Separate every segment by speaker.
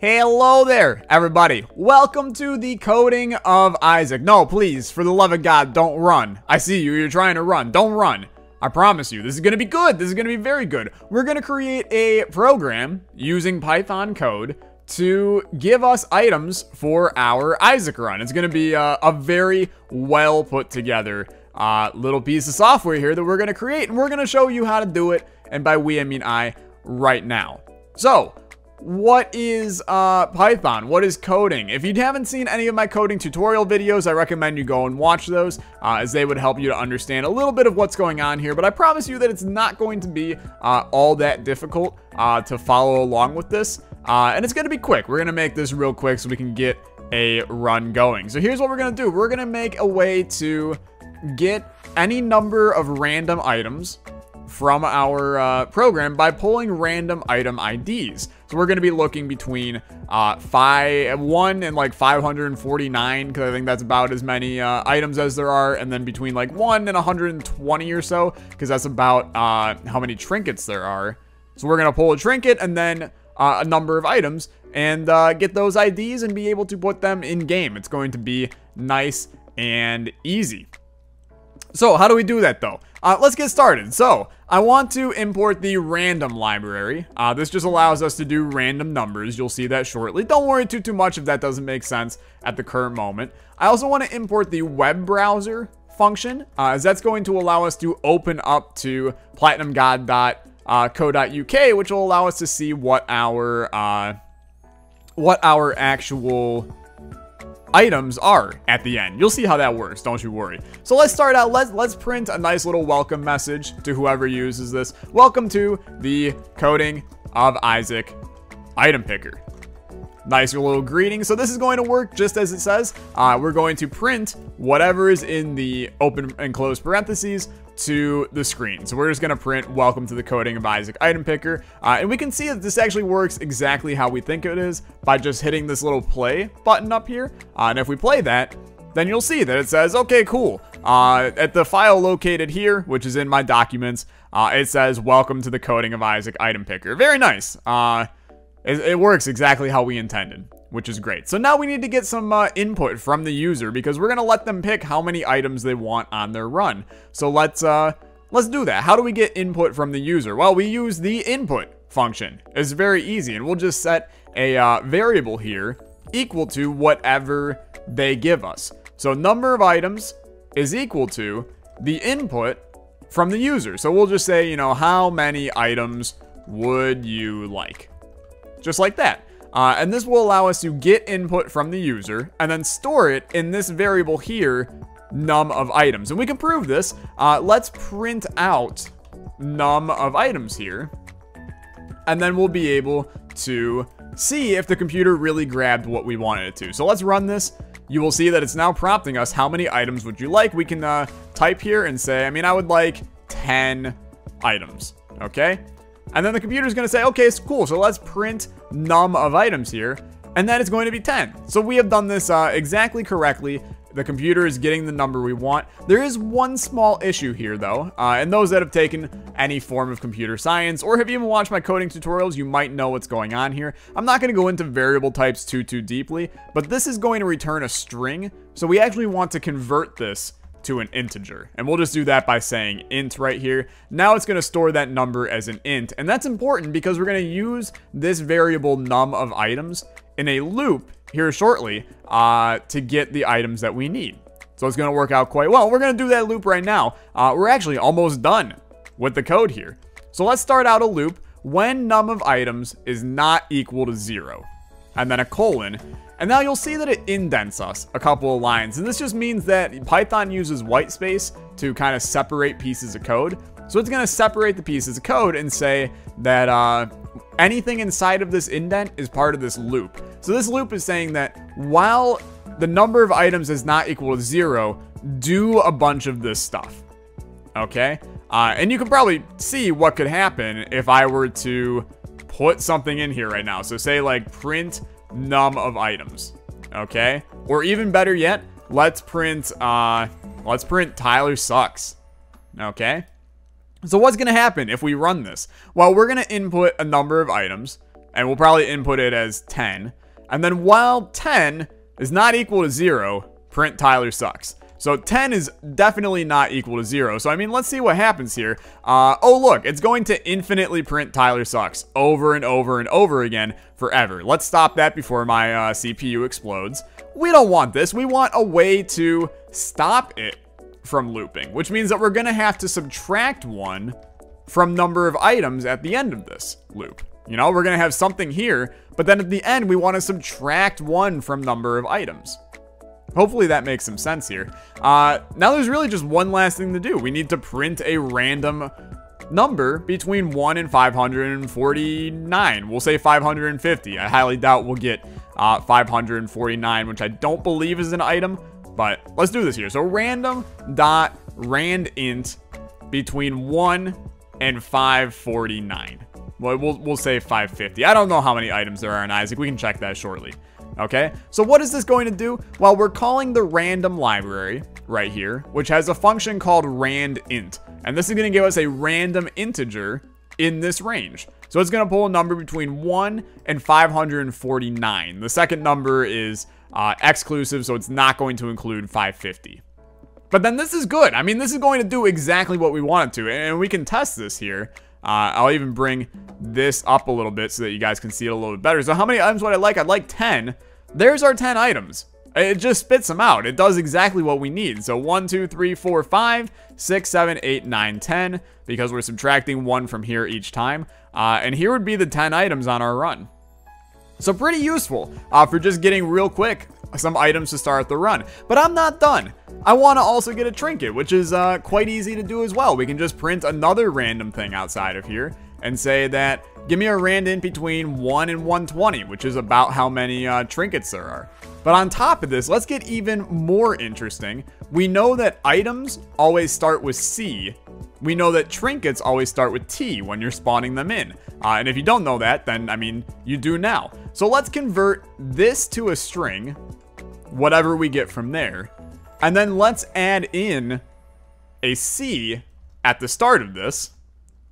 Speaker 1: Hello there, everybody. Welcome to the coding of Isaac. No, please, for the love of God, don't run. I see you. You're trying to run. Don't run. I promise you, this is going to be good. This is going to be very good. We're going to create a program using Python code to give us items for our Isaac run. It's going to be a very well put together little piece of software here that we're going to create, and we're going to show you how to do it. And by we, I mean I right now. So, what is Python? What is coding? If you haven't seen any of my coding tutorial videos, I recommend you go and watch those, as they would help you to understand a little bit of what's going on here. But I promise you that it's not going to be all that difficult to follow along with this. And it's going to be quick. We're going to make this real quick so we can get a run going. So here's what we're going to do. We're going to make a way to get any number of random items from our program by pulling random item IDs. So we're going to be looking between 1 and like 549, because I think that's about as many items as there are, and then between like 1 and 120 or so, because that's about how many trinkets there are. So we're going to pull a trinket and then a number of items and get those IDs and be able to put them in game. It's going to be nice and easy. So how do we do that though? Let's get started. So I want to import the random library. This just allows us to do random numbers. You'll see that shortly. Don't worry too much if that doesn't make sense at the current moment. I also want to import the web browser function, as that's going to allow us to open up to platinumgod.co.uk, which will allow us to see what our actual items are at the end. You'll see how that works, don't you worry. So let's start out. Let's print a nice little welcome message to whoever uses this. Welcome to the coding of Isaac item picker. Nice little greeting. So this is going to work just as it says. We're going to print whatever is in the open and closed parentheses to the screen. So we're just going to print welcome to the coding of Isaac item picker. And we can see that this actually works exactly how we think it is by just hitting this little play button up here. And if we play that, then you'll see that it says, okay, cool. At the file located here, which is in my documents, it says welcome to the coding of Isaac item picker. Very nice. It works exactly how we intended, which is great. So now we need to get some input from the user, because we're going to let them pick how many items they want on their run. So let's do that. How do we get input from the user? Well, we use the input function. It's very easy, and we'll just set a variable here equal to whatever they give us. So number of items is equal to the input from the user. So we'll just say, you know, how many items would you like? Just like that. And this will allow us to get input from the user and then store it in this variable here, num of items. And we can prove this. Let's print out num of items here, and then we'll be able to see if the computer really grabbed what we wanted it to. So let's run this. You will see that it's now prompting us, how many items would you like? We can type here and say, I would like 10 items. Okay. And then the computer's going to say, okay, it's cool. So let's print num of items here. And then it's going to be 10. So we have done this exactly correctly. The computer is getting the number we want. There is one small issue here, though. And those that have taken any form of computer science or have even watched my coding tutorials, you might know what's going on here. I'm not going to go into variable types too deeply, but this is going to return a string. So we actually want to convert this to an integer, and we'll just do that by saying int right here. Now it's going to store that number as an int, and that's important because we're going to use this variable num of items in a loop here shortly to get the items that we need. So it's going to work out quite well. We're going to do that loop right now. We're actually almost done with the code here. So let's start out a loop when num of items is not equal to 0, and then a colon. And now you'll see that it indents us a couple of lines. And this just means that Python uses white space to kind of separate pieces of code. So it's going to separate the pieces of code and say that anything inside of this indent is part of this loop. So this loop is saying that while the number of items is not equal to 0, do a bunch of this stuff. Okay? And you can probably see what could happen if I were to put something in here right now. So say like print num of items, okay? Or even better yet, let's print Tyler sucks, okay? So what's gonna happen if we run this? Well, we're gonna input a number of items, and we'll probably input it as 10. And then while 10 is not equal to 0, print Tyler sucks. So 10 is definitely not equal to 0. So, I mean, let's see what happens here. Oh, look, it's going to infinitely print Tyler sucks over and over and over again forever. Let's stop that before my CPU explodes. We don't want this. We want a way to stop it from looping, which means that we're going to have to subtract 1 from number of items at the end of this loop. You know, we're going to have something here, but then at the end, we want to subtract 1 from number of items. Hopefully that makes some sense here. Now there's really just one last thing to do. We need to print a random number between 1 and 549. We'll say 550. I highly doubt we'll get 549, which I don't believe is an item, but let's do this here. So random.randint between 1 and 549. Well, we'll say 550. I don't know how many items there are in Isaac. We can check that shortly. Okay, so what is this going to do? Well, we're calling the random library right here, which has a function called randint. And this is going to give us a random integer in this range. So it's going to pull a number between 1 and 549. The second number is exclusive, so it's not going to include 550. But then this is good. I mean, this is going to do exactly what we want it to. And we can test this here. I'll even bring this up a little bit so that you guys can see it a little bit better. So how many items would I like? I'd like 10. There's our 10 items. It just spits them out. It does exactly what we need. So 1, 2, 3, 4, 5, 6, 7, 8, 9, 10, because we're subtracting 1 from here each time. And here would be the 10 items on our run. So pretty useful for just getting real quick some items to start the run. But I'm not done. I want to also get a trinket, which is quite easy to do as well. We can just print another random thing outside of here and say that give me a randint between 1 and 120, which is about how many trinkets there are. But on top of this, let's get even more interesting. We know that items always start with C. We know that trinkets always start with T when you're spawning them in. And if you don't know that, then, I mean, you do now. So let's convert this to a string, whatever we get from there. And then let's add in a C at the start of this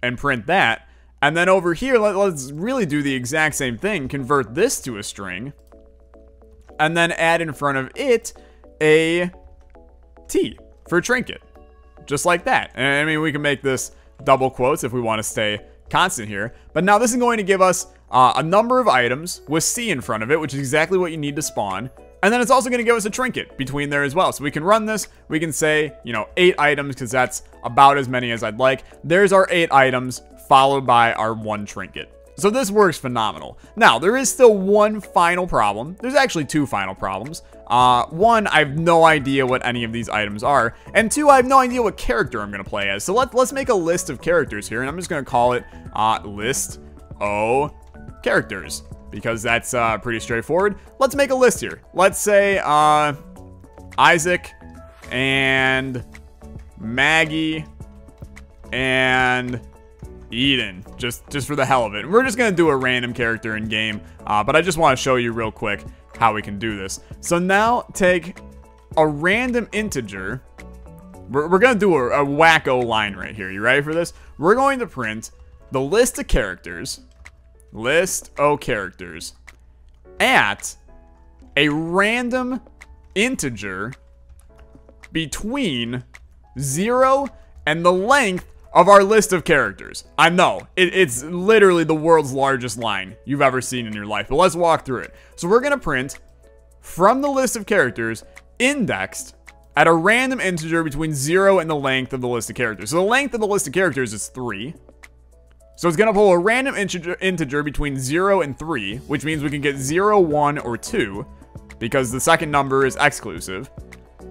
Speaker 1: and print that. And then over here, let's really do the exact same thing. Convert this to a string and then add in front of it a T for trinket. Just like that. And I mean, we can make this double quotes if we want to stay constant here. But now this is going to give us a number of items with C in front of it, which is exactly what you need to spawn. And then it's also going to give us a trinket between there as well. So we can run this. We can say, you know, 8 items because that's about as many as I'd like. There's our 8 items followed by our 1 trinket. So this works phenomenal. Now, there is still one final problem. There's actually 2 final problems. 1, I have no idea what any of these items are. And 2, I have no idea what character I'm going to play as. So let's make a list of characters here. And I'm just going to call it list O characters, because that's pretty straightforward. Let's make a list here. Let's say Isaac and Maggie and Eden, just for the hell of it. We're just gonna do a random character in game, but I just want to show you real quick how we can do this. So now take a random integer. We're gonna do a wacko line right here. You ready for this? We're going to print the list of characters, list O characters, at a random integer between 0 and the length of our list of characters. I know, it's literally the world's largest line you've ever seen in your life, but let's walk through it. So we're gonna print from the list of characters indexed at a random integer between 0 and the length of the list of characters. So the length of the list of characters is 3. So it's gonna pull a random integer between 0 and 3, which means we can get 0, 1, or 2, because the second number is exclusive.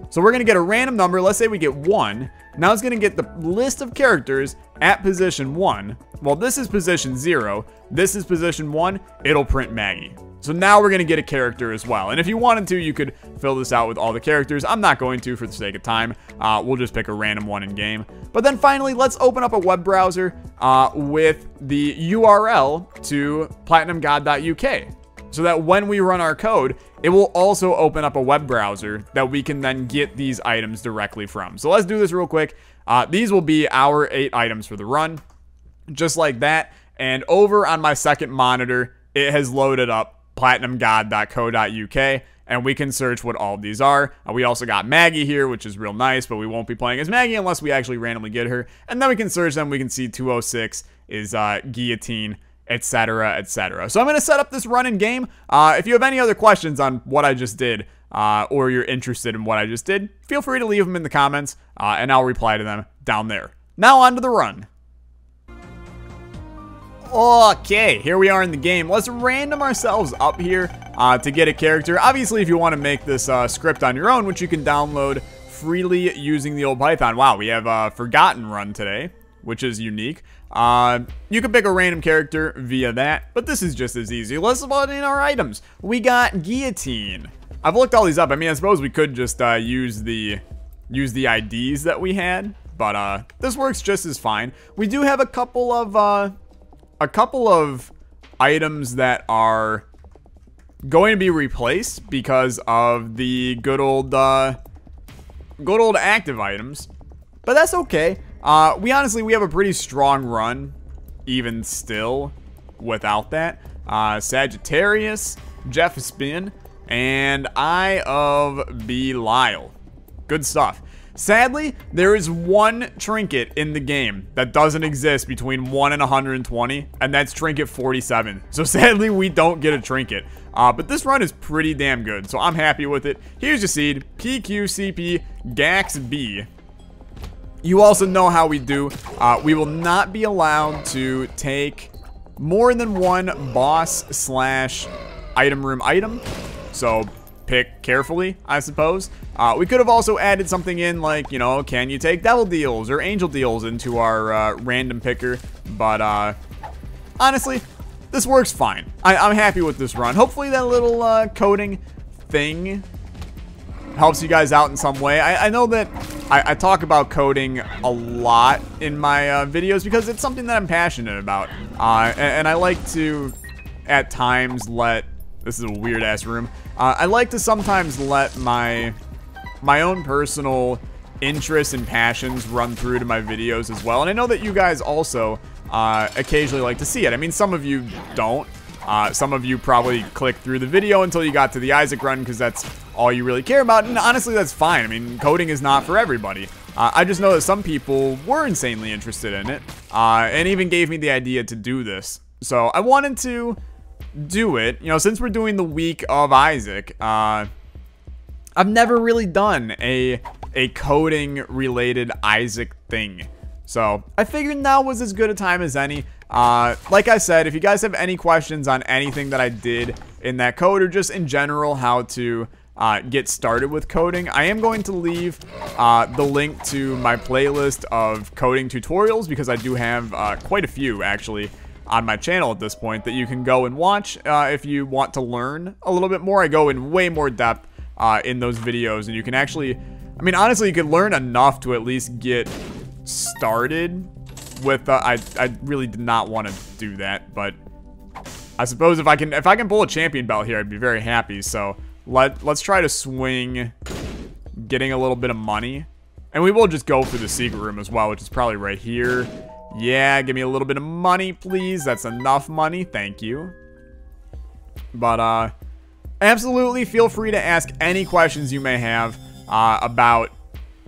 Speaker 1: So we're gonna get a random number. Let's say we get 1. Now it's gonna get the list of characters at position 1. Well, this is position 0. This is position 1. It'll print Maggie. So now we're gonna get a character as well. And if you wanted to, you could fill this out with all the characters. I'm not going to for the sake of time. We'll just pick a random one in game. But then finally, let's open up a web browser with the URL to platinumgod.uk. So that when we run our code, it will also open up a web browser that we can then get these items directly from. So let's do this real quick. These will be our 8 items for the run, just like that. And over on my second monitor, it has loaded up platinumgod.co.uk, and we can search what all of these are. We also got Maggie here, which is real nice, but we won't be playing as Maggie unless we actually randomly get her. And then we can search them. We can see 206 is Guillotine, etc., etc. So I'm going to set up this run in game. If you have any other questions on what I just did, or you're interested in what I just did, feel free to leave them in the comments, and I'll reply to them down there. Now on to the run. Okay, here we are in the game. Let's random ourselves up here to get a character. Obviously, if you want to make this script on your own, which you can download freely using the old Python. Wow, we have a Forgotten run today, which is unique. You can pick a random character via that, but this is just as easy. Let's load in our items. We got Guillotine. I've looked all these up. I mean, I suppose we could just use the IDs that we had, but this works just as fine. We do have a couple of items that are going to be replaced because of the good old active items, but that's okay. We have a pretty strong run even still without that. Sagittarius, Jeff Spin, and Eye of Belial. Good stuff. Sadly, there is one trinket in the game that doesn't exist between 1 and 120, and that's trinket 47. So sadly, we don't get a trinket. But this run is pretty damn good, so I'm happy with it. Here's your seed, PQCP Gax B. You also know how we do. We will not be allowed to take more than one boss slash item room item. So pick carefully, I suppose. We could have also added something in like, you know, can you take devil deals or angel deals into our random picker. But honestly, this works fine. I'm happy with this run. Hopefully that little coding thing helps you guys out in some way. I know that I talk about coding a lot in my videos because it's something that I'm passionate about. And I like to, at times, this is a weird-ass room. I like to sometimes let my own personal interests and passions run through to my videos as well. And I know that you guys also occasionally like to see it. I mean, some of you don't. Some of you probably clicked through the video until you got to the Isaac run because that's all you really care about. And honestly, that's fine. I mean, coding is not for everybody. I just know that some people were insanely interested in it and even gave me the idea to do this. So I wanted to do it. You know, since we're doing the week of Isaac, I've never really done a coding related Isaac thing. So I figured now was as good a time as any. Like I said, if you guys have any questions on anything that I did in that code or just in general how to get started with coding, I am going to leave the link to my playlist of coding tutorials because I do have quite a few actually on my channel at this point that you can go and watch if you want to learn a little bit more. I go in way more depth in those videos, and you can actually, I mean, honestly, you can learn enough to at least get started with I really did not want to do that, but I suppose if I can pull a champion belt here, I'd be very happy. So let's try to swing getting a little bit of money, and we will just go for the secret room as well, which is probably right here. Yeah, give me a little bit of money, please. That's enough money. Thank you. But absolutely feel free to ask any questions you may have about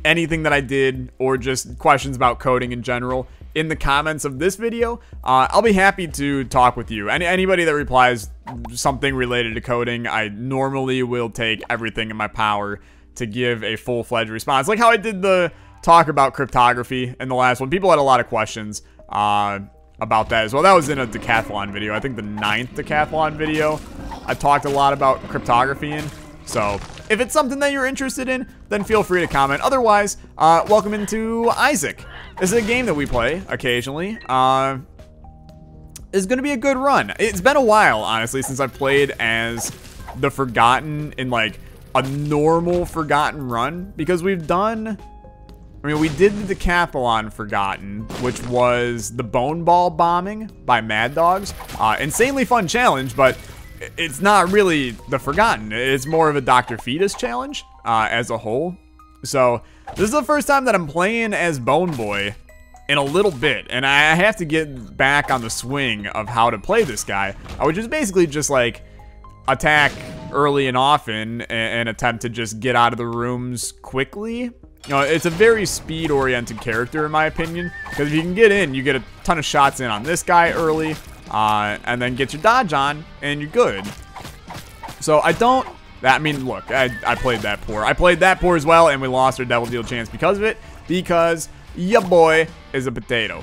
Speaker 1: anything that I did, or just questions about coding in general in the comments of this video. I'll be happy to talk with you. Anybody that replies something related to coding, I normally will take everything in my power to give a full-fledged response. Like how I did the talk about cryptography in the last one. People had a lot of questions about that as well. That was in a decathlon video. I think the 9th decathlon video I talked a lot about cryptography in. So if it's something that you're interested in, then feel free to comment. Otherwise, welcome into Isaac. This is a game that we play occasionally. It's going to be a good run. It's been a while, honestly, since I've played as the Forgotten in like a normal Forgotten run, because we've done, I mean, we did the decathlon Forgotten, which was the bone ball bombing by Mad Dogs. Insanely fun challenge, but it's not really the Forgotten. It's more of a Dr. Fetus challenge as a whole. So this is the first time that I'm playing as Bone Boy in a little bit, and I have to get back on the swing of how to play this guy, which is basically just like attack early and often and attempt to just get out of the rooms quickly. You know, it's a very speed-oriented character in my opinion, because if you can get in, you get a ton of shots in on this guy early, and then get your dodge on, and you're good. So I mean, look, I played that poor. I played that poor as well, and we lost our Devil Deal chance because of it, because ya boy is a potato,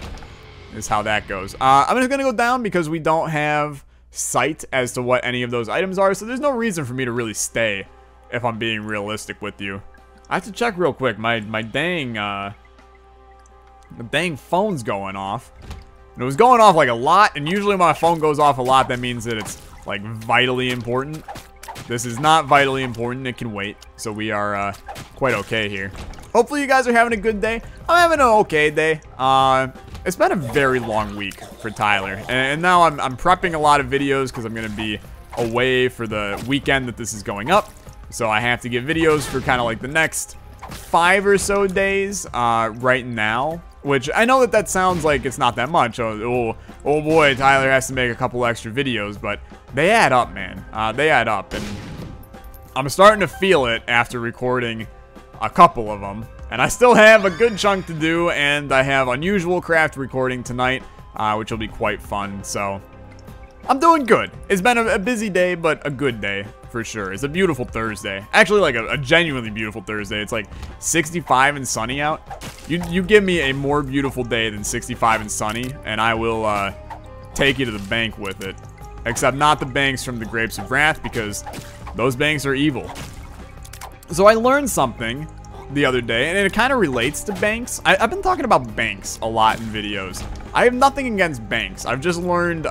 Speaker 1: is how that goes. I'm just gonna go down because we don't have sight as to what any of those items are, so there's no reason for me to really stay, if I'm being realistic with you. I have to check real quick. My dang phone's going off. And it was going off like a lot, and usually when my phone goes off a lot, that means that it's like vitally important. This is not vitally important. It can wait. So we are quite okay here. Hopefully you guys are having a good day. I'm having an okay day. It's been a very long week for Tyler, and now I'm prepping a lot of videos because I'm gonna be away for the weekend that this is going up. So I have to get videos for kind of like the next 5 or so days right now, which I know that sounds like it's not that much. Oh boy, Tyler has to make a couple extra videos, but they add up, man. They add up, and I'm starting to feel it after recording a couple of them. And I still have a good chunk to do, and I have Unusual Craft recording tonight, which will be quite fun. So I'm doing good. It's been a busy day, but a good day for sure. It's a beautiful Thursday. Actually, like a genuinely beautiful Thursday. It's like 65 and sunny out. You give me a more beautiful day than 65 and sunny, and I will take you to the bank with it. Except not the banks from the Grapes of Wrath, because those banks are evil. So I learned something the other day, and it kind of relates to banks. I've been talking about banks a lot in videos. I have nothing against banks. I've just learned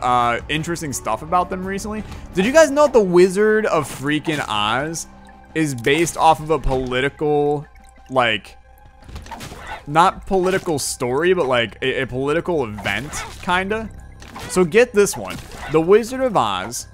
Speaker 1: interesting stuff about them recently. Did you guys know that the Wizard of freaking Oz is based off of a political, like, not political story, but like a political event, kinda? So get this one. The Wizard of Oz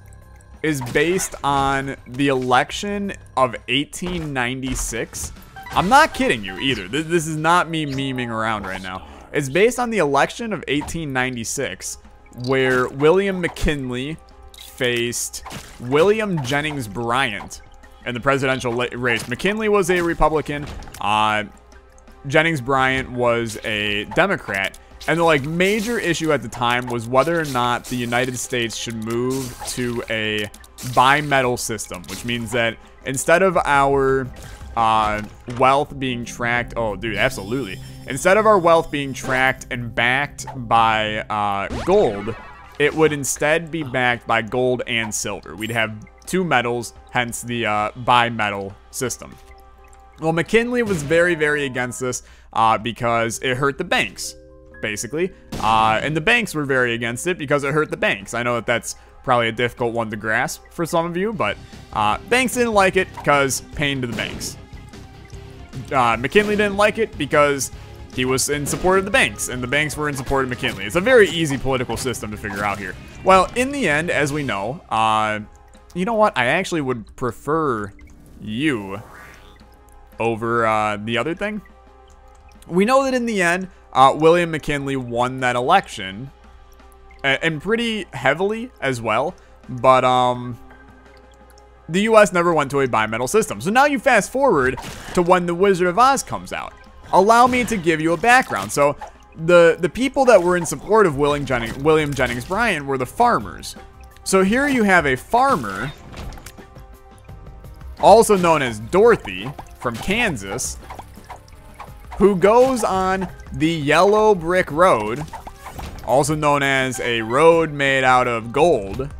Speaker 1: is based on the election of 1896. I'm not kidding you either. This is not me memeing around right now. It's based on the election of 1896, where William McKinley faced William Jennings Bryan in the presidential race. McKinley was a Republican. Jennings Bryan was a Democrat. And the like major issue at the time was whether or not the United States should move to a bimetal system, which means that instead of our wealth being tracked, oh dude, absolutely. Instead of our wealth being tracked and backed by gold, it would instead be backed by gold and silver. We'd have two metals, hence the bimetal system. Well, McKinley was very, very against this because it hurt the banks, basically. And the banks were very against it because it hurt the banks. I know that that's probably a difficult one to grasp for some of you, but banks didn't like it because pain to the banks. McKinley didn't like it because he was in support of the banks, and the banks were in support of McKinley. It's a very easy political system to figure out here. Well, in the end, as we know, you know what? I actually would prefer you over the other thing. We know that in the end, William McKinley won that election, and pretty heavily as well, but the US never went to a bimetal system. So now you fast forward to when The Wizard of Oz comes out. Allow me to give you a background. So the people that were in support of William Jennings Bryan were the farmers. So here you have a farmer, also known as Dorothy, from Kansas, who goes on the yellow brick road, also known as a road made out of gold,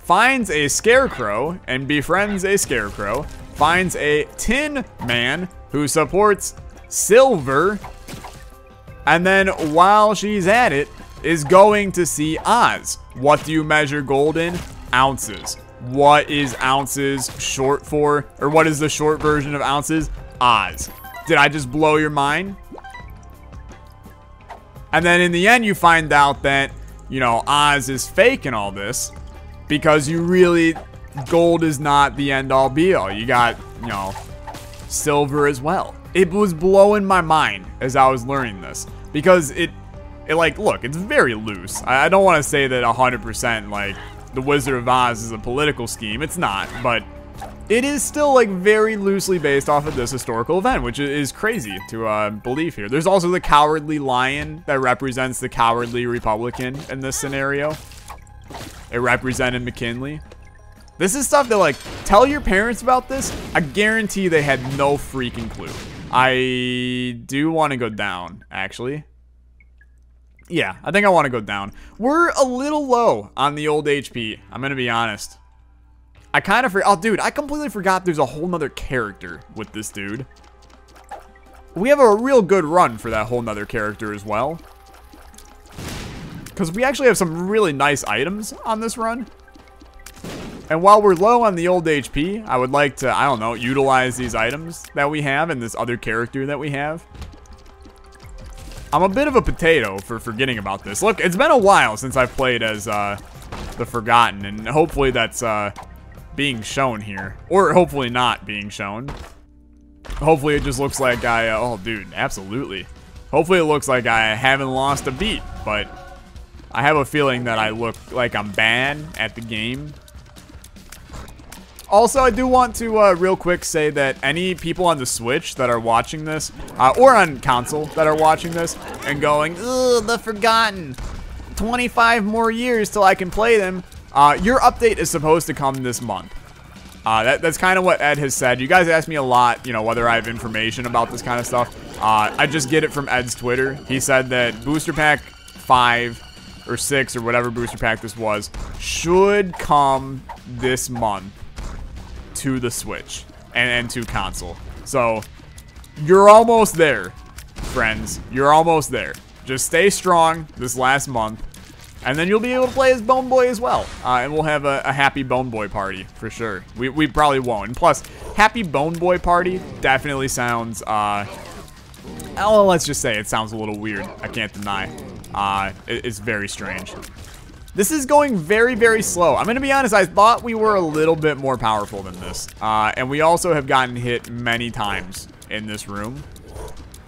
Speaker 1: finds a scarecrow and befriends a scarecrow, finds a tin man who supports silver, and then while she's at it, is going to see Oz. What do you measure gold in? Ounces. What is ounces short for? Or what is the short version of ounces? Oz. Did I just blow your mind? And then in the end, you find out that, you know, Oz is fake and all this, because you really, gold is not the end all be all. You got, you know, silver as well. It was blowing my mind as I was learning this. Because it like, look, it's very loose. I don't want to say that 100%, like, the Wizard of Oz is a political scheme. It's not, but it is still, like, very loosely based off of this historical event, which is crazy to believe here. There's also the Cowardly Lion that represents the Cowardly Republican in this scenario. It represented McKinley. This is stuff that, like, tell your parents about this. I guarantee they had no freaking clue. I do want to go down, actually. Yeah, I think I want to go down. We're a little low on the old HP. I'm going to be honest. I kind of forgot. Oh, dude, I completely forgot there's a whole nother character with this dude. We have a real good run for that whole nother character as well. Because we actually have some really nice items on this run. And while we're low on the old HP, I would like to, I don't know, utilize these items that we have and this other character that we have. I'm a bit of a potato for forgetting about this. Look, it's been a while since I've played as the Forgotten, and hopefully that's being shown here. Or hopefully not being shown. Hopefully it just looks like oh dude, absolutely. Hopefully it looks like I haven't lost a beat, but I have a feeling that I look like I'm bad at the game. Also, I do want to real quick say that any people on the Switch that are watching this, or on console that are watching this, and going, ugh, the Forgotten, 25 more years till I can play them, your update is supposed to come this month. That's kind of what Ed has said. You guys ask me a lot, you know, whether I have information about this kind of stuff. I just get it from Ed's Twitter. He said that Booster Pack 5 or 6 or whatever Booster Pack this was should come this month to the Switch and to console. So you're almost there, friends. You're almost there. Just stay strong this last month, and then you'll be able to play as Bone Boy as well. And we'll have a happy Bone Boy party for sure. We probably won't. And plus, happy Bone Boy party definitely sounds well, let's just say it sounds a little weird. I can't deny. It's very strange. This is going very, very slow. I'm going to be honest, I thought we were a little bit more powerful than this. And we also have gotten hit many times in this room.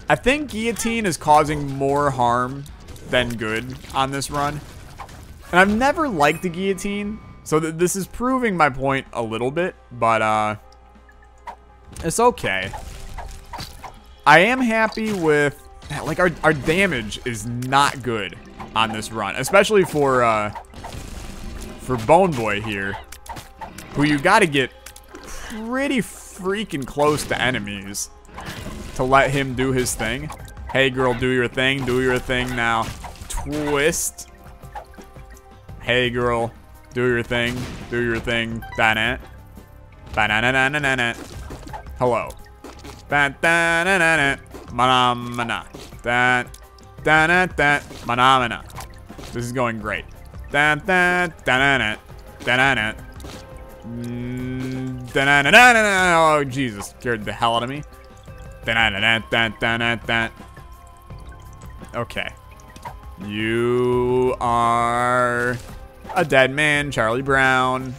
Speaker 1: I think Guillotine is causing more harm than good on this run. And I've never liked the Guillotine, so this is proving my point a little bit, but it's okay. I am happy with, like, our damage is not good on this run, especially for Bone Boy here, who you got to get pretty freaking close to enemies to let him do his thing. Hey girl, do your thing now. Twist. Hey girl, do your thing. Da-na. Ba-na-na-na-na-na. Hello. Ba-da-na-na-na. Mana-mana. Da-da-da. Mana-mana. This is going great. Da-da-da-da-da. Da-da-da. Da-na-na-na-na-na. Oh, Jesus. Scared the hell out of me. Da-na-na-na-na-na-na. Okay. You are a dead man, Charlie Brown.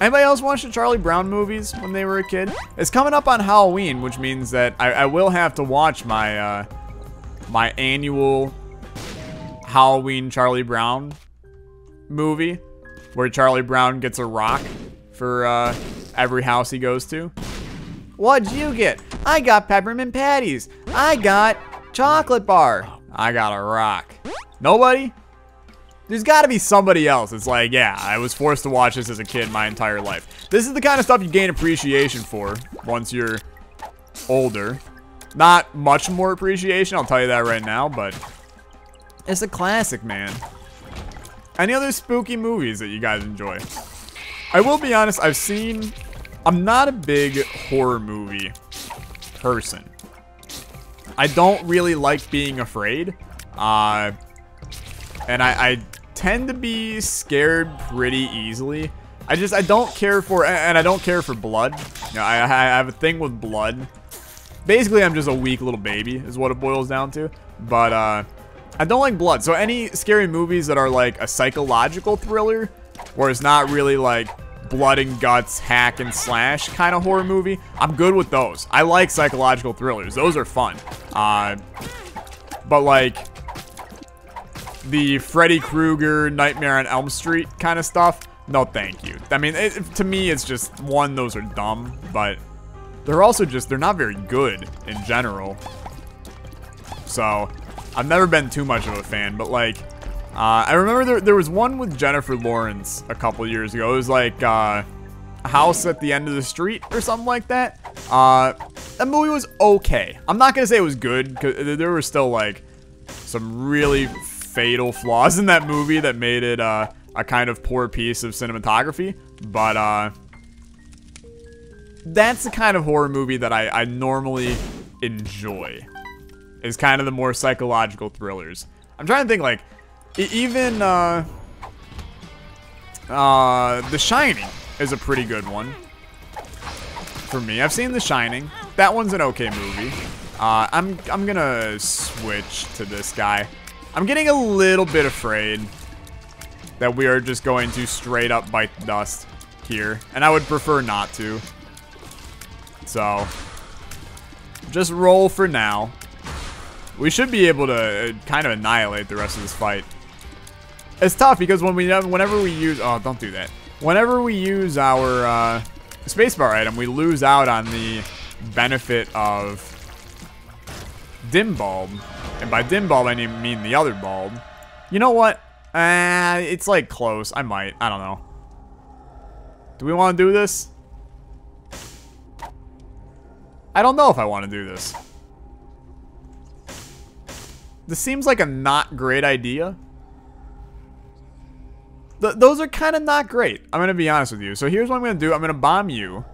Speaker 1: Anybody else watch the Charlie Brown movies when they were a kid? It's coming up on Halloween, which means that I will have to watch my my annual Halloween Charlie Brown movie, where Charlie Brown gets a rock for every house he goes to. What'd you get? I got peppermint patties. I got chocolate bar. I got a rock. Nobody? There's got to be somebody else. It's like, yeah, I was forced to watch this as a kid my entire life. This is the kind of stuff you gain appreciation for once you're older. Not much more appreciation, I'll tell you that right now, but it's a classic, man. Any other spooky movies that you guys enjoy? I will be honest, I'm not a big horror movie person. I don't really like being afraid. And I tend to be scared pretty easily. I don't care for, and I don't care for blood. You know, I have a thing with blood. Basically, I'm just a weak little baby, is what it boils down to. But, I don't like blood. So any scary movies that are like a psychological thriller, where it's not really like blood and guts, hack and slash kind of horror movie, I'm good with those. I like psychological thrillers. Those are fun. But like the Freddy Krueger, Nightmare on Elm Street kind of stuff, no thank you. I mean, to me, it's just, one, those are dumb, but they're also just, they're not very good in general. So, I've never been too much of a fan, but like, I remember there was one with Jennifer Lawrence a couple years ago. It was like, a house at the end of the street or something like that. That movie was okay. I'm not gonna say it was good, because there were still like some really fatal flaws in that movie that made it, a kind of poor piece of cinematography, but that's the kind of horror movie that I normally enjoy, is kind of the more psychological thrillers. I'm trying to think, like, even The Shining is a pretty good one for me. I've seen The Shining. That one's an okay movie. I'm gonna switch to this guy. I'm getting a little bit afraid that we are just going to straight up bite the dust here, and I would prefer not to. So, just roll for now. We should be able to kind of annihilate the rest of this fight. It's tough because whenever we use, oh, don't do that. Whenever we use our spacebar item, we lose out on the benefit of dim bulb, and by dim bulb I mean the other bulb. You know what? It's like close. I don't know. Do we want to do this? I don't know if I want to do this. This seems like a not great idea. Those are kind of not great. I'm going to be honest with you. So here's what I'm going to do. I'm going to bomb you.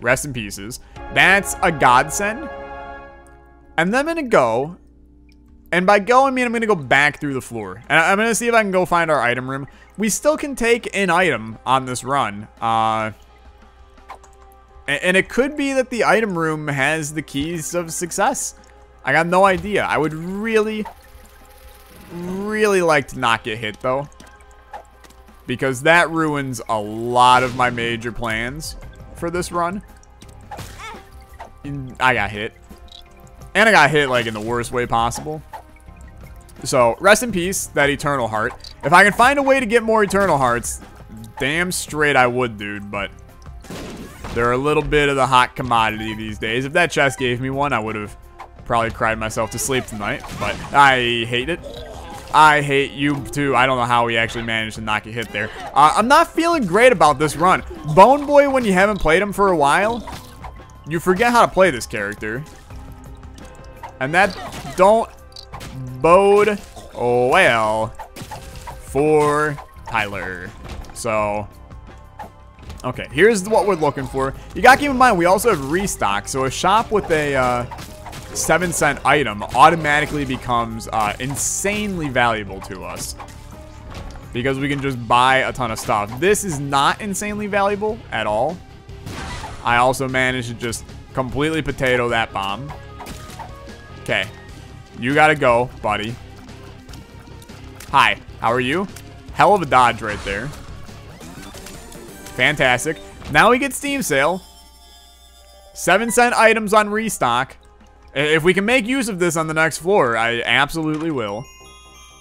Speaker 1: Rest in pieces. That's a godsend. And then I'm going to go. And by go, I mean I'm going to go back through the floor. And I'm going to see if I can go find our item room. We still can take an item on this run. And it could be that the item room has the keys of success. I got no idea. I would really, really like to not get hit, though. Because that ruins a lot of my major plans for this run. I got hit. And I got hit, like, in the worst way possible. So, rest in peace, that Eternal Heart. If I can find a way to get more Eternal Hearts, damn straight I would, dude. But they're a little bit of the hot commodity these days. If that chest gave me one, I would have probably cried myself to sleep tonight. But I hate it. I hate you, too. I don't know how we actually managed to not get hit there. I'm not feeling great about this run. Bone Boy, when you haven't played him for a while, you forget how to play this character. And that don't bode well for Tyler. So, okay, here's what we're looking for. You gotta keep in mind, we also have restock. So a shop with a 7-cent item automatically becomes insanely valuable to us, because we can just buy a ton of stuff. This is not insanely valuable at all. I also managed to just completely potato that bomb. Okay, you gotta go, buddy. Hi, how are you? Hell of a dodge right there. Fantastic. Now we get Steam Sale. 7-cent items on restock. If we can make use of this on the next floor, I absolutely will.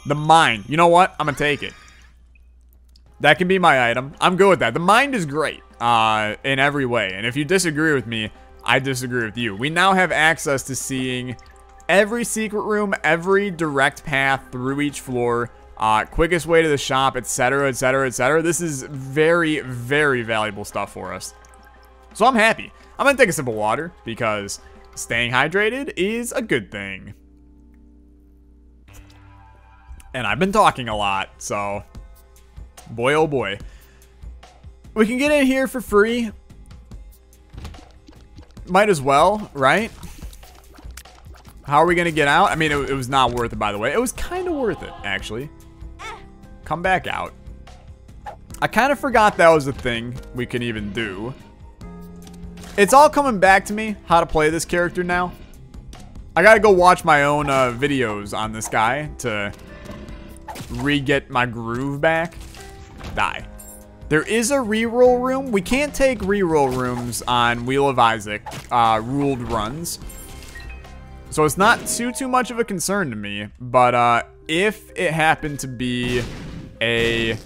Speaker 1: The mind. You know what? I'm gonna take it. That can be my item. I'm good with that. The mind is great in every way. And if you disagree with me, I disagree with you. We now have access to seeing every secret room, every direct path through each floor, quickest way to the shop, etc., etc., etc. This is very, very valuable stuff for us. So I'm happy. I'm gonna take a sip of water because staying hydrated is a good thing. And I've been talking a lot, so boy oh boy. We can get in here for free. Might as well, right? How are we gonna get out? I mean, it was not worth it, by the way. It was kind of worth it, actually. Come back out. I kind of forgot that was a thing we can even do. It's all coming back to me, how to play this character now. I gotta go watch my own videos on this guy to re-get my groove back. Die. There is a reroll room. We can't take reroll rooms on Wheel of Isaac ruled runs. So it's not too much of a concern to me. But if it happened to be a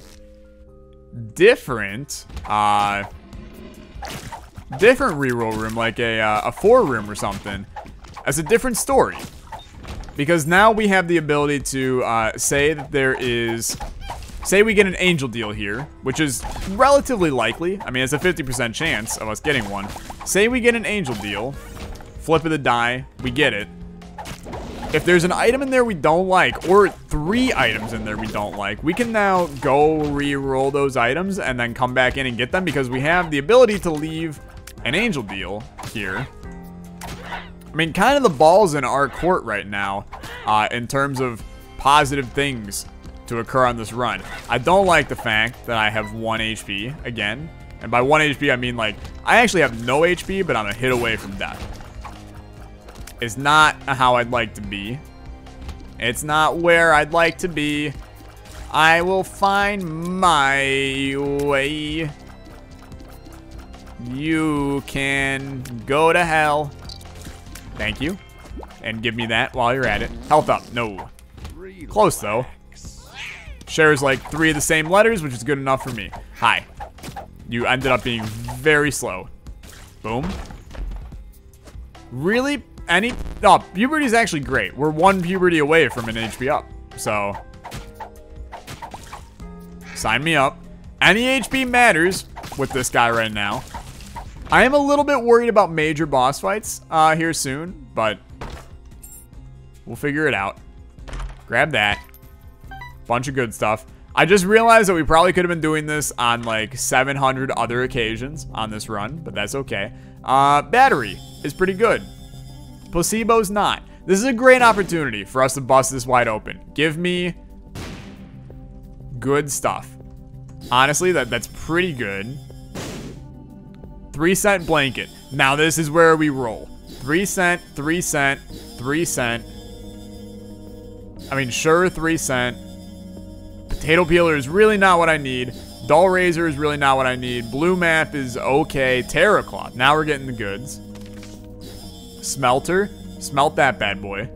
Speaker 1: different reroll room, like a 4 room or something, that's a different story. Because now we have the ability to say that there is... Say we get an angel deal here, which is relatively likely. I mean, it's a 50% chance of us getting one. Say we get an angel deal, flip of the die, we get it. If there's an item in there we don't like, or 3 items in there we don't like, we can now go re-roll those items and then come back in and get them because we have the ability to leave an angel deal here. I mean, kind of the ball's in our court right now in terms of positive things to occur on this run. I don't like the fact that I have 1 HP again. And by 1 HP, I mean, like, I actually have no HP, but I'm a hit away from death. It's not how I'd like to be. It's not where I'd like to be. I will find my way. You can go to hell. Thank you. And give me that while you're at it. Health up. No. Close, though. Shares like 3 of the same letters, which is good enough for me. Hi. You ended up being very slow. Boom. Really? Oh, puberty is actually great. We're 1 puberty away from an HP up. So, sign me up. Any HP matters with this guy right now. I am a little bit worried about major boss fights here soon, but we'll figure it out. Grab that. Bunch of good stuff. I just realized that we probably could have been doing this on like 700 other occasions on this run, but that's okay. Battery is pretty good. Placebo's not. This is a great opportunity for us to bust this wide open. Give me good stuff. Honestly, that's pretty good. 3-cent blanket. Now this is where we roll. 3 cent, 3 cent, 3 cent. I mean, sure, 3 cent. Potato peeler is really not what I need. Dull razor is really not what I need. Blue map is okay. Terra cloth. Now we're getting the goods. Smelter. Smelt that bad boy.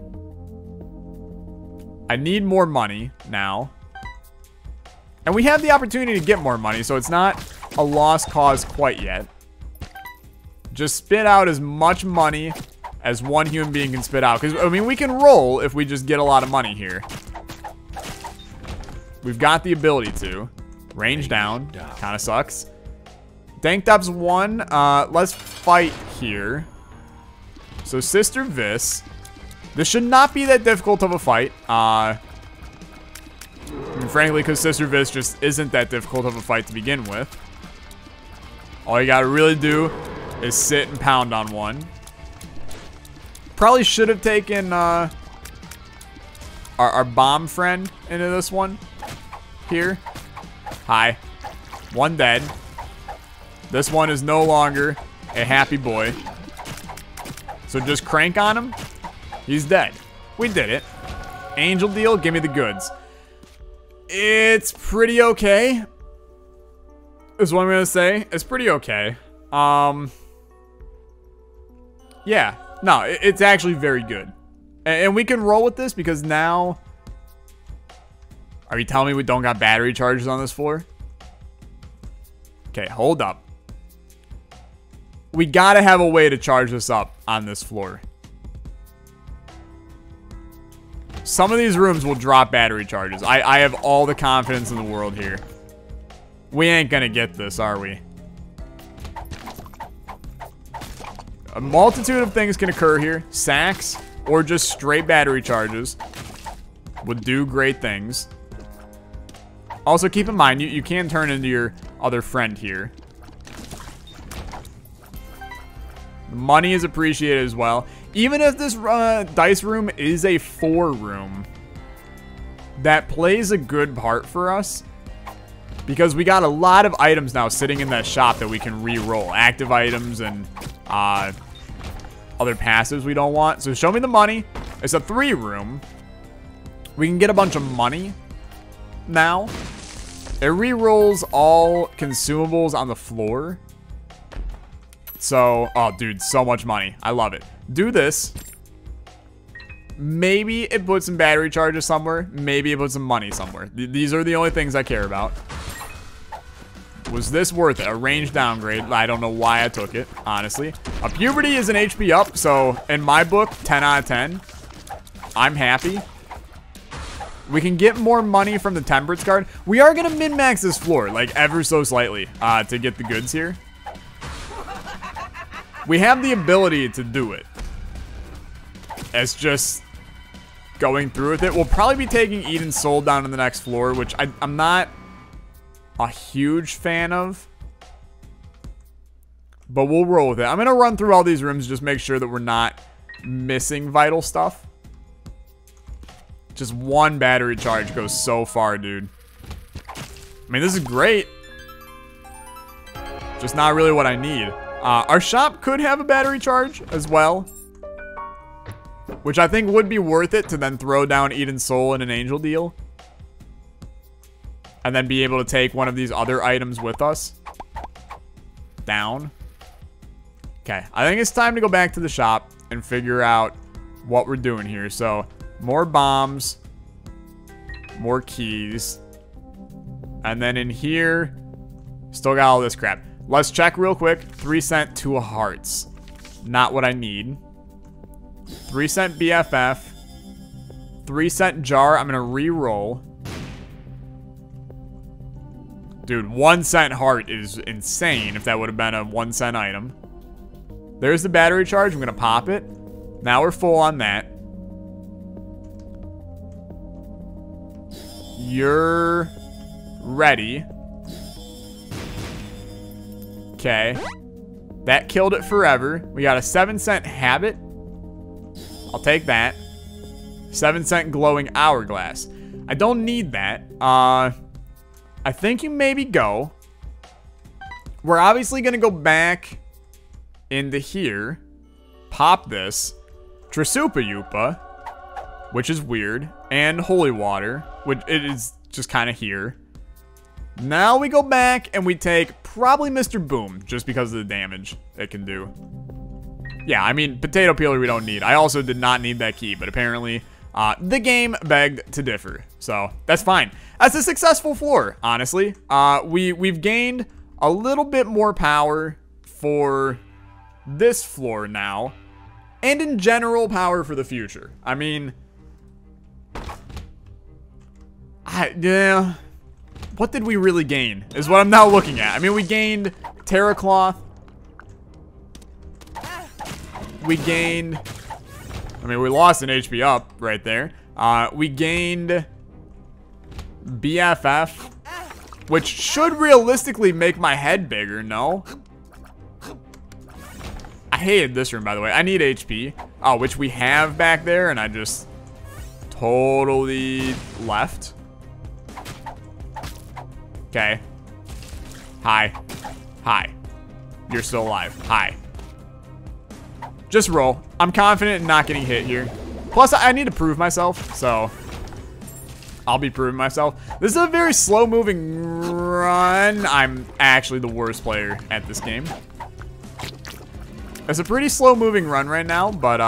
Speaker 1: I need more money now. And we have the opportunity to get more money, so it's not a lost cause quite yet. Just spit out as much money as one human being can spit out. Because, I mean, we can roll if we just get a lot of money here. We've got the ability to. Range down. Kind of sucks. Danked up's 1. Let's fight here. So, Sister Vis. This should not be that difficult of a fight. I mean, frankly, because Sister Vis just isn't that difficult of a fight to begin with. All you gotta really do is sit and pound on one. Probably should have taken our bomb friend into this one. Here. Hi. 1 dead. This one is no longer a happy boy. So just crank on him. He's dead. We did it. Angel deal, give me the goods. It's pretty okay. Is what I'm gonna say. It's pretty okay. Yeah. No, it's actually very good. And we can roll with this because now... Are you telling me we don't got battery charges on this floor? Okay, hold up. We gotta have a way to charge this up on this floor. Some of these rooms will drop battery charges. I have all the confidence in the world here. We ain't gonna get this, are we? A multitude of things can occur here. Sacks or just straight battery charges would do great things. Also, keep in mind, you can turn into your other friend here. The money is appreciated as well. Even if this dice room is a 4 room, that plays a good part for us. Because we got a lot of items now sitting in that shop that we can re-roll. Active items and other passives we don't want. So show me the money. It's a 3 room. We can get a bunch of money now. It re-rolls all consumables on the floor. So, oh, dude, so much money. I love it. Do this. Maybe it puts some battery charges somewhere. Maybe it puts some money somewhere. These are the only things I care about. Was this worth it? A range downgrade. I don't know why I took it, honestly. A puberty is an HP up, so in my book, 10 out of 10. I'm happy. We can get more money from the temperance card. We are going to min-max this floor, like ever so slightly, to get the goods here. We have the ability to do it. It's just going through with it. We'll probably be taking Eden's Soul down to the next floor, which I'm not a huge fan of. But we'll roll with it. I'm going to run through all these rooms, just make sure that we're not missing vital stuff. Just one battery charge goes so far, dude. I mean, this is great. Just not really what I need. Our shop could have a battery charge as well, which I think would be worth it to then throw down Eden's Soul in an angel deal. And then be able to take one of these other items with us. Down. Okay, I think it's time to go back to the shop and figure out what we're doing here. So, more bombs. More keys. And then in here, still got all this crap. Let's check real quick. 3 cent 2 hearts. Not what I need. 3 cent BFF. 3 cent jar. I'm going to re-roll. Dude, 1 cent heart is insane if that would have been a 1 cent item. There's the battery charge. I'm going to pop it. Now we're full on that. You're ready. Okay. That killed it forever. We got a 7 cent habit. I'll take that. 7 cent glowing hourglass. I don't need that. I think you maybe go. We're obviously going to go back into here. Pop this. Trisupa Yupa, which is weird. And holy water, which it is just kind of here. Now we go back and we take probably Mr. Boom, just because of the damage it can do. Yeah, I mean, potato peeler we don't need. I also did not need that key, but apparently the game begged to differ. So that's fine. That's a successful floor, honestly. We've gained a little bit more power for this floor now. And in general, power for the future. I mean, yeah. What did we really gain is what I'm now looking at. I mean, we gained Terra Cloth. We gained, I mean, we lost an HP up right there. We gained BFF, which should realistically make my head bigger, no? I hated this room, by the way. I need HP, which we have back there, and I just totally left. Okay. Hi. Hi. You're still alive. Hi. Just roll. I'm confident in not getting hit here. Plus, I need to prove myself, so I'll be proving myself. This is a very slow-moving run. I'm actually the worst player at this game. It's a pretty slow-moving run right now, but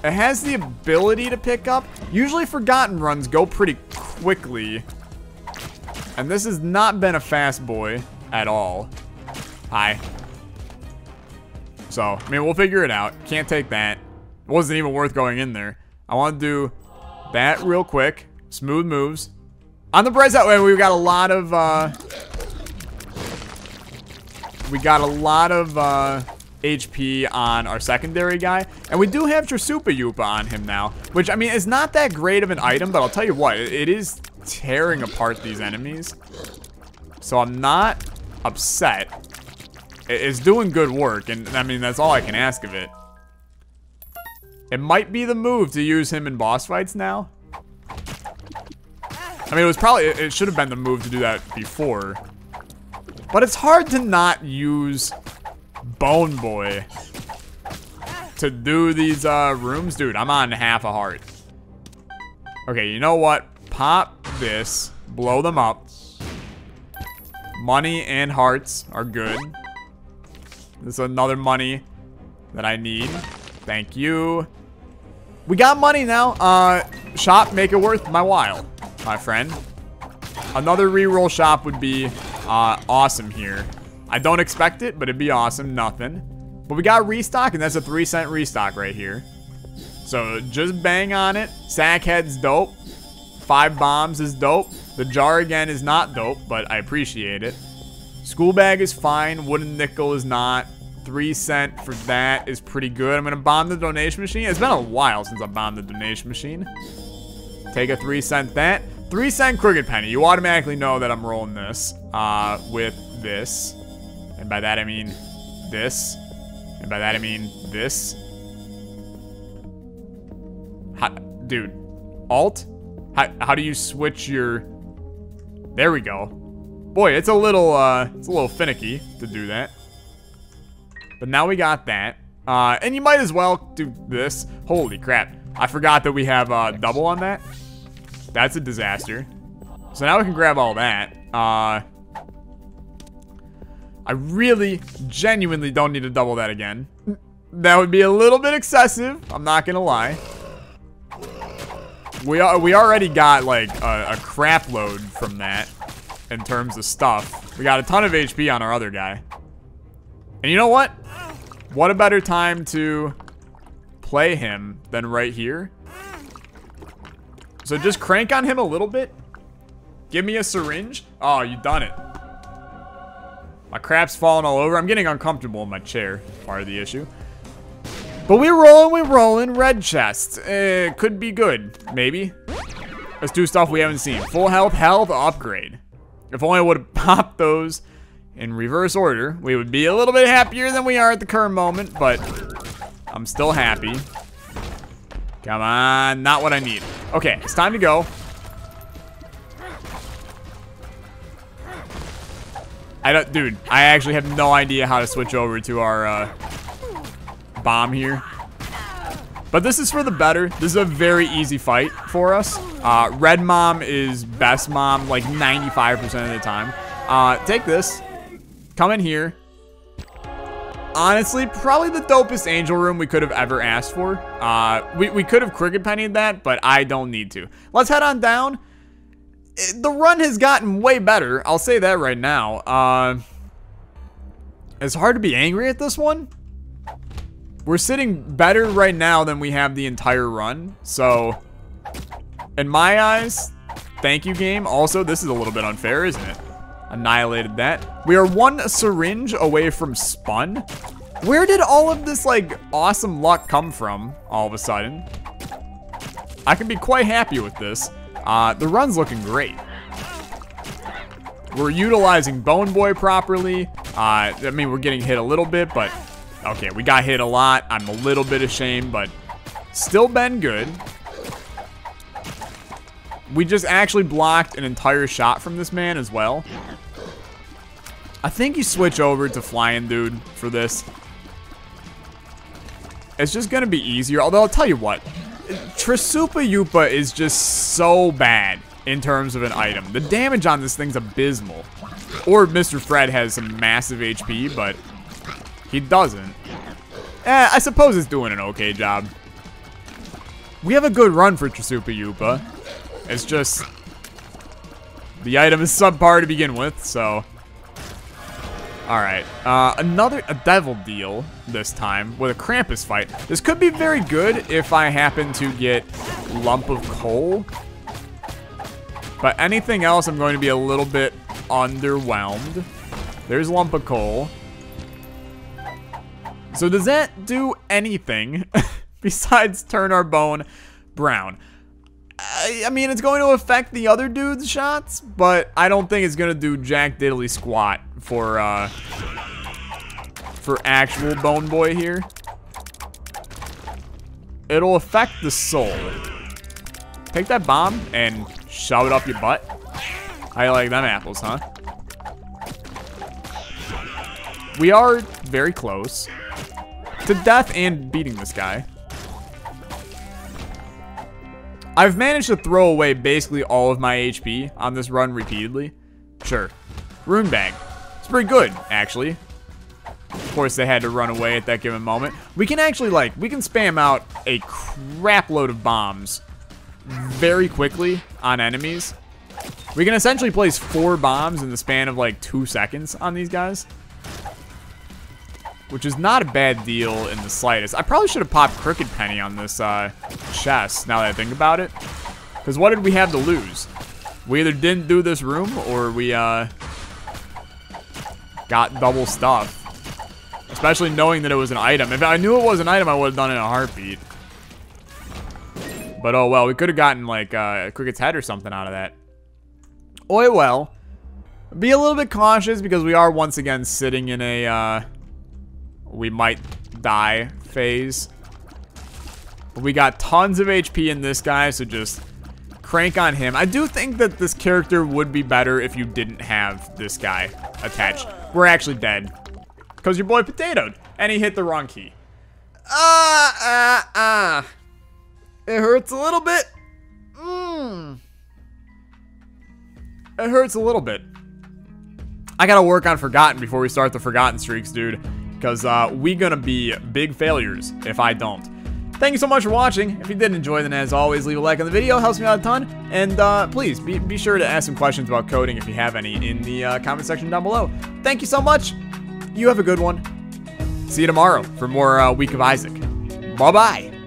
Speaker 1: it has the ability to pick up. Usually Forgotten runs go pretty quickly. And this has not been a fast boy at all. Hi. So, I mean, we'll figure it out. Can't take that. It wasn't even worth going in there. I want to do that real quick. Smooth moves. On the bright side, we got a lot of, HP on our secondary guy. And we do have Trisupa Yupa on him now. Which, I mean, is not that great of an item, but I'll tell you what, it is tearing apart these enemies. So I'm not upset. It's doing good work, and I mean, that's all I can ask of it. It might be the move to use him in boss fights now. I mean, it should have been the move to do that before. But it's hard to not use Bone Boy to do these rooms. Dude, I'm on half a heart. Okay, you know what? Pop this. Blow them up. Money and hearts are good. This is another money that I need. Thank you. We got money now. Shop, make it worth my while, my friend. Another reroll shop would be awesome here. I don't expect it, but it'd be awesome. Nothing. But we got restock, and that's a 3-cent restock right here. So just bang on it. Sackhead's dope. 5 bombs is dope. The jar again is not dope, but I appreciate it. School bag is fine. Wooden nickel is not. 3 cent for that is pretty good. I'm gonna bomb the donation machine. It's been a while since I bombed the donation machine. Take a 3 cent that. 3 cent crooked penny. You automatically know that I'm rolling this with this. And by that I mean this. And by that I mean this. Dude, Alt? How do you switch your... There we go. Boy, it's a little finicky to do that. But now we got that. And you might as well do this. Holy crap. I forgot that we have double on that. That's a disaster. So now we can grab all that. I really, genuinely don't need to double that again. That would be a little bit excessive. I'm not gonna lie. We already got like a crap load from that in terms of stuff. We got a ton of HP on our other guy. And you know what? What a better time to play him than right here. So just crank on him a little bit. Give me a syringe. Oh, you done it. My crap's falling all over. I'm getting uncomfortable in my chair. Part of the issue. But we're rolling. Red chest. Could be good. Maybe. Let's do stuff we haven't seen. Full health upgrade. If only I would have popped those in reverse order, we would be a little bit happier than we are at the current moment, but I'm still happy. Come on, not what I need. Okay, it's time to go. Dude, I actually have no idea how to switch over to our bomb here. But this is for the better. This is a very easy fight for us. Red mom is best mom like 95% of the time. Take this. Come in here. Honestly, probably the dopest angel room we could have ever asked for. We could have crooked pennied that, but I don't need to. Let's head on down. The run has gotten way better. I'll say that right now. It's hard to be angry at this one. We're sitting better right now than we have the entire run. So, in my eyes, thank you, game. Also, this is a little bit unfair, isn't it? Annihilated that. We are 1 syringe away from spun. Where did all of this, like, awesome luck come from all of a sudden? I can be quite happy with this. The run's looking great. We're utilizing Bone Boy properly. I mean, we're getting hit a little bit, but okay, we got hit a lot. I'm a little bit ashamed, but still been good. We just actually blocked an entire shot from this man as well. I think you switch over to Flying Dude for this. It's just gonna be easier, although I'll tell you what. Trisupa Yupa is just so bad in terms of an item. The damage on this thing's abysmal. Or Mr. Fred has some massive HP, but he doesn't. I suppose it's doing an okay job. We have a good run for Trisupa Yupa. It's just the item is subpar to begin with, so. Alright, a devil deal this time with a Krampus fight. This could be very good if I happen to get Lump of Coal. But anything else, I'm going to be a little bit underwhelmed. There's Lump of Coal. So does that do anything besides turn our bone brown? I mean, it's going to affect the other dude's shots, but I don't think it's going to do jack diddly squat for actual Bone Boy here. It'll affect the soul. Take that bomb and shove it up your butt. How you like them apples, huh? We are very close to death and beating this guy. I've managed to throw away basically all of my HP on this run repeatedly. Sure. Rune Bag. It's pretty good, actually. Of course, they had to run away at that given moment. We can actually, like, we can spam out a crap load of bombs very quickly on enemies. We can essentially place 4 bombs in the span of, like, 2 seconds on these guys. Which is not a bad deal in the slightest. I probably should have popped Crooked Penny on this chest, now that I think about it. Because what did we have to lose? We either didn't do this room, or we got double stuff. Especially knowing that it was an item. If I knew it was an item, I would have done it in a heartbeat. But oh well, we could have gotten like Cricket's head or something out of that. Oh well. Be a little bit cautious because we are once again sitting in a we might die phase. But we got tons of HP in this guy, so just crank on him. I do think that this character would be better if you didn't have this guy attached. We're actually dead. Because your boy potatoed, and he hit the wrong key. It hurts a little bit. It hurts a little bit. I gotta work on Forgotten before we start the Forgotten streaks, dude. Because we gonna be big failures if I don't. Thank you so much for watching. If you did enjoy, then as always, leave a like on the video. Helps me out a ton. And please, be sure to ask some questions about coding if you have any in the comment section down below. Thank you so much. You have a good one. See you tomorrow for more Week of Isaac. Bye-bye.